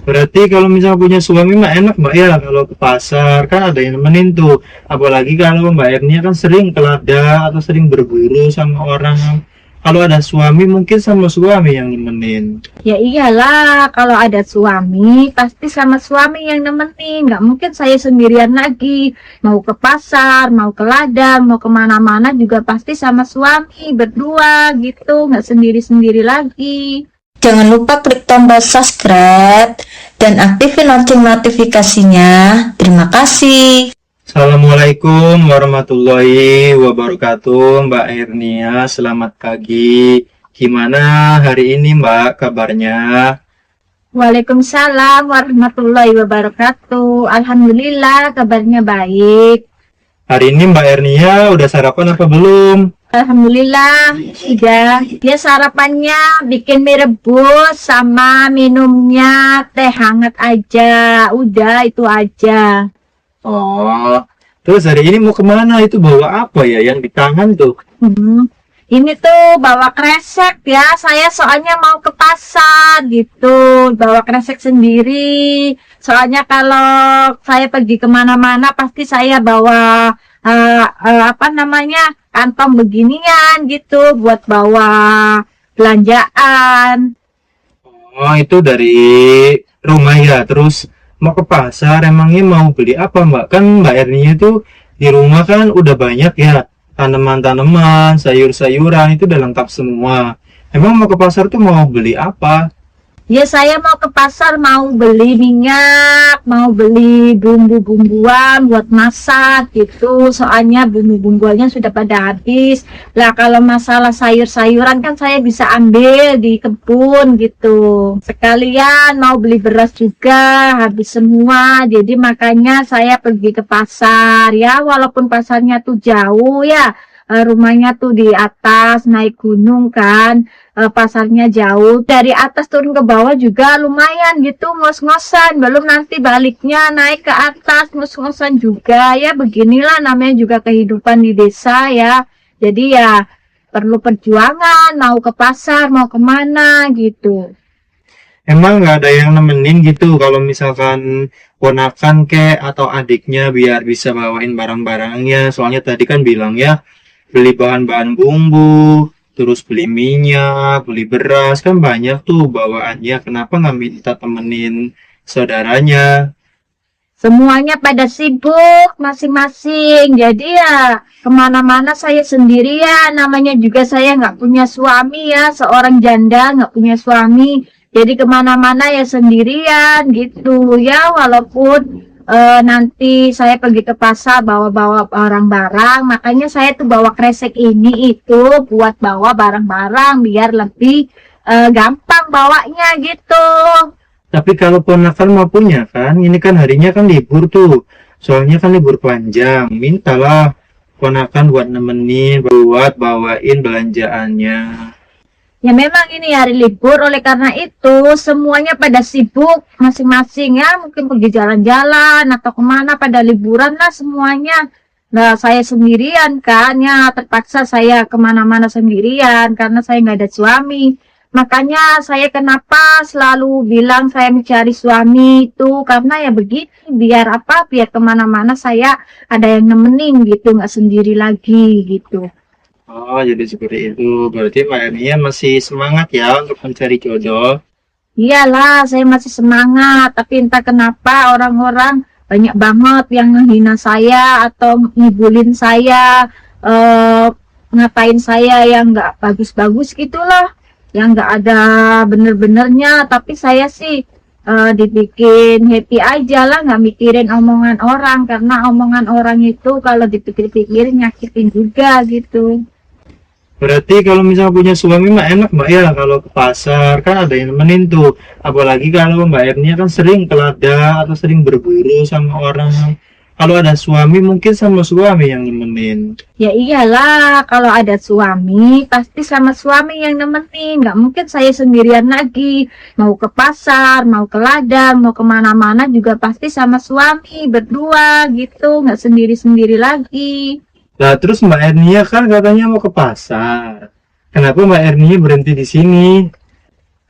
Berarti kalau misalnya punya suami mah enak Mbak ya, kalau ke pasar kan ada yang nemenin tuh. Apalagi kalau Mbak Ernia kan sering ke ladang atau sering berburu sama orang. Kalau ada suami mungkin sama suami yang nemenin. Ya iyalah, kalau ada suami, pasti sama suami yang nemenin. Nggak mungkin saya sendirian lagi. Mau ke pasar, mau ke ladang, mau kemana-mana juga pasti sama suami, berdua gitu. Nggak sendiri-sendiri lagi. Jangan lupa klik tombol subscribe dan aktifin lonceng notifikasinya. Terima kasih. Assalamualaikum warahmatullahi wabarakatuh Mbak Ernia, selamat pagi. Gimana hari ini Mbak kabarnya? Waalaikumsalam warahmatullahi wabarakatuh. Alhamdulillah, kabarnya baik. Hari ini Mbak Ernia udah sarapan apa belum? Alhamdulillah, sudah. Dia sarapannya bikin mie rebus sama minumnya teh hangat aja. Udah, itu aja. Oh, terus hari ini mau kemana? Itu bawa apa ya yang di tangan tuh? Ini tuh bawa kresek ya. Saya soalnya mau ke pasar gitu. Bawa kresek sendiri. Soalnya kalau saya pergi kemana-mana pasti saya bawa kantong beginian gitu buat bawa belanjaan. Oh, itu dari rumah ya. Terus mau ke pasar, emangnya mau beli apa Mbak? Kan Mbak Ernia itu di rumah kan udah banyak ya tanaman-tanaman, sayur-sayuran itu udah lengkap semua. Emang mau ke pasar tuh mau beli apa? Ya saya mau ke pasar, mau beli minyak, mau beli bumbu-bumbuan buat masak gitu. Soalnya bumbu-bumbuannya sudah pada habis. Lah kalau masalah sayur-sayuran kan saya bisa ambil di kebun gitu. Sekalian mau beli beras juga, habis semua. Jadi makanya saya pergi ke pasar ya. Walaupun pasarnya tuh jauh ya. Rumahnya tuh di atas, naik gunung kan. Pasarnya jauh, dari atas turun ke bawah juga lumayan gitu, ngos-ngosan, belum nanti baliknya naik ke atas ngos-ngosan juga ya. Beginilah namanya juga kehidupan di desa ya, jadi ya perlu perjuangan, mau ke pasar mau kemana gitu. Emang nggak ada yang nemenin gitu kalau misalkan ponakan kek atau adiknya biar bisa bawain barang-barangnya. Soalnya tadi kan bilang ya beli bahan-bahan bumbu, terus beli minyak, beli beras, kan banyak tuh bawaannya. Kenapa nggak minta temenin saudaranya? Semuanya pada sibuk masing-masing, jadi ya kemana-mana saya sendirian. Namanya juga saya nggak punya suami ya, seorang janda nggak punya suami, jadi kemana-mana ya sendirian gitu ya. Walaupun nanti saya pergi ke pasar bawa-bawa barang-barang, makanya saya tuh bawa kresek ini itu buat bawa barang-barang biar lebih gampang bawanya gitu. Tapi kalau ponakan mau punya kan, ini kan harinya kan libur tuh. Soalnya kan libur panjang. Mintalah ponakan buat nemenin, buat bawain belanjaannya. Ya memang ini hari libur, oleh karena itu semuanya pada sibuk masing-masing ya. Mungkin pergi jalan-jalan atau kemana, pada liburan lah semuanya. Nah saya sendirian kan ya, terpaksa saya kemana-mana sendirian karena saya nggak ada suami. Makanya saya kenapa selalu bilang saya mencari suami itu, karena ya begini, biar apa, biar kemana-mana saya ada yang nemenin gitu, nggak sendiri lagi gitu. Oh, jadi seperti itu. Berarti Mbak Enia masih semangat ya untuk mencari jodoh. Iyalah, saya masih semangat, tapi entah kenapa orang-orang banyak banget yang menghina saya atau ngibulin saya, ngatain saya yang nggak bagus-bagus gitulah, yang nggak ada bener-benernya. Tapi saya sih dibikin happy aja lah, nggak mikirin omongan orang, karena omongan orang itu kalau dipikir-pikir nyakitin juga gitu. Berarti kalau misalnya punya suami mah enak Mbak ya, kalau ke pasar kan ada yang nemenin tuh. Apalagi kalau Mbak Ernia kan sering ke ladang atau sering berburu sama orang. Kalau ada suami mungkin sama suami yang nemenin. Ya iyalah, kalau ada suami pasti sama suami yang nemenin. Nggak mungkin saya sendirian lagi. Mau ke pasar, mau ke ladang, mau kemana-mana juga pasti sama suami, berdua gitu, nggak sendiri-sendiri lagi. Nah, terus Mbak Ernia kan katanya mau ke pasar. Kenapa Mbak Ernia berhenti di sini?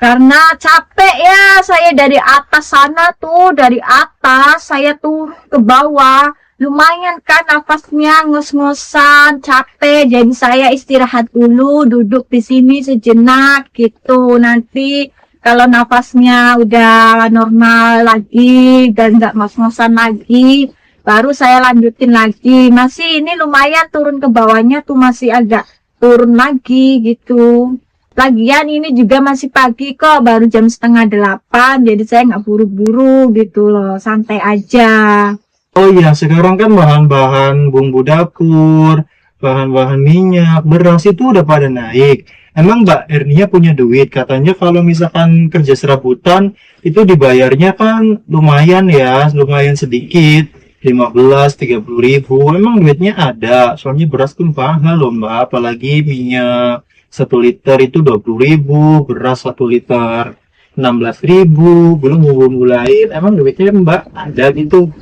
Karena capek ya, saya dari atas sana tuh, dari atas saya turun ke bawah. Lumayan kan nafasnya ngos-ngosan, capek. Jadi saya istirahat dulu, duduk di sini sejenak gitu. Nanti kalau nafasnya udah normal lagi dan nggak ngos-ngosan lagi, baru saya lanjutin lagi. Masih ini lumayan turun ke bawahnya tuh masih agak turun lagi gitu. Lagian ini juga masih pagi kok, baru jam 7:30, jadi saya nggak buru-buru gitu loh, santai aja. Oh iya, sekarang kan bahan-bahan bumbu dapur, bahan-bahan minyak, beras itu udah pada naik. Emang Mbak Ernia punya duit? Katanya kalau misalkan kerja serabutan, itu dibayarnya kan lumayan ya, lumayan sedikit. 15-30 ribu. Emang duitnya ada, soalnya beras pun mahal loh Mbak, apalagi minyak 1 liter itu 20 ribu, beras 1 liter 16 ribu, belum bumbu lain. Emang duitnya Mbak ada gitu?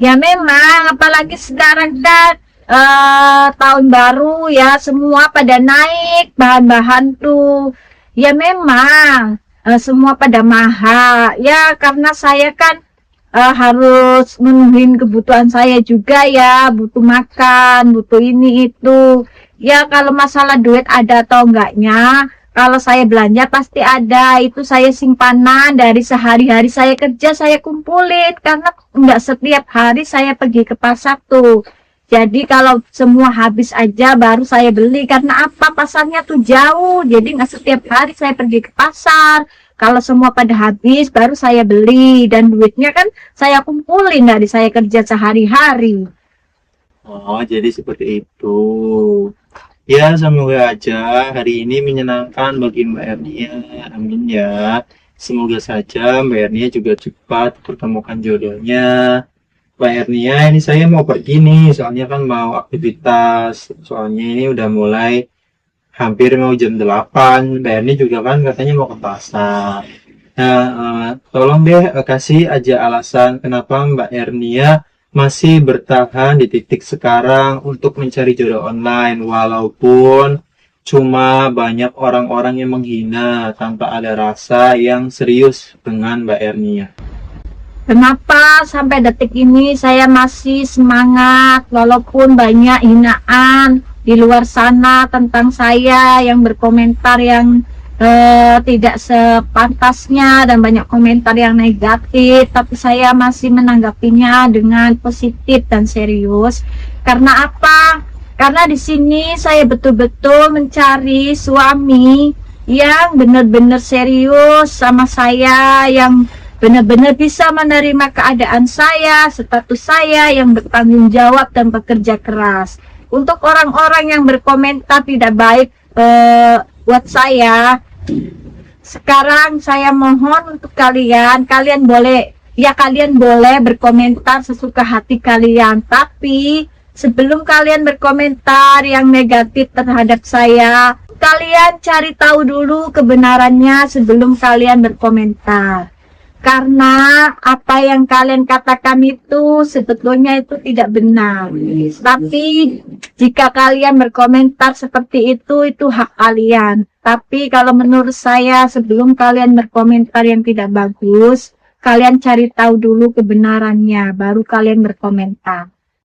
Ya memang, apalagi sekarang kan tahun baru ya, semua pada naik bahan-bahan tuh. Ya memang, semua pada mahal. Ya karena saya kan harus menuhin kebutuhan saya juga ya, butuh makan, butuh ini itu. Ya kalau masalah duit ada atau enggaknya, kalau saya belanja pasti ada, itu saya simpanan dari sehari-hari saya kerja, saya kumpulin, karena enggak setiap hari saya pergi ke pasar tuh. Jadi kalau semua habis aja baru saya beli, karena apa, pasarnya tuh jauh, jadi enggak setiap hari saya pergi ke pasar. Kalau semua pada habis baru saya beli, dan duitnya kan saya kumpulin dari saya kerja sehari-hari. Oh, jadi seperti itu. Ya, semoga aja hari ini menyenangkan bagi Mbak Ernia. Amin ya. Semoga saja Mbak Ernia juga cepat pertemukan jodohnya. Mbak Ernia, ini saya mau pergi nih, soalnya kan mau aktivitas. Soalnya ini udah mulai hampir mau jam 8. Mbak Ernia juga kan katanya mau ke pasar. Nah, tolong deh kasih aja alasan kenapa Mbak Ernia masih bertahan di titik sekarang untuk mencari jodoh online, walaupun cuma banyak orang-orang yang menghina tanpa ada rasa yang serius dengan Mbak Ernia. Kenapa sampai detik ini saya masih semangat walaupun banyak hinaan di luar sana tentang saya yang berkomentar yang tidak sepantasnya dan banyak komentar yang negatif, tapi saya masih menanggapinya dengan positif dan serius. Karena apa? Karena di sini saya betul-betul mencari suami yang benar-benar serius sama saya, yang benar-benar bisa menerima keadaan saya, status saya, yang bertanggung jawab dan bekerja keras. Untuk orang-orang yang berkomentar tidak baik buat saya, sekarang saya mohon untuk kalian boleh berkomentar sesuka hati kalian, tapi sebelum kalian berkomentar yang negatif terhadap saya, kalian cari tahu dulu kebenarannya sebelum kalian berkomentar. Karena apa yang kalian katakan itu sebetulnya itu tidak benar. Tapi jika kalian berkomentar seperti itu hak kalian. Tapi kalau menurut saya, sebelum kalian berkomentar yang tidak bagus, kalian cari tahu dulu kebenarannya, baru kalian berkomentar.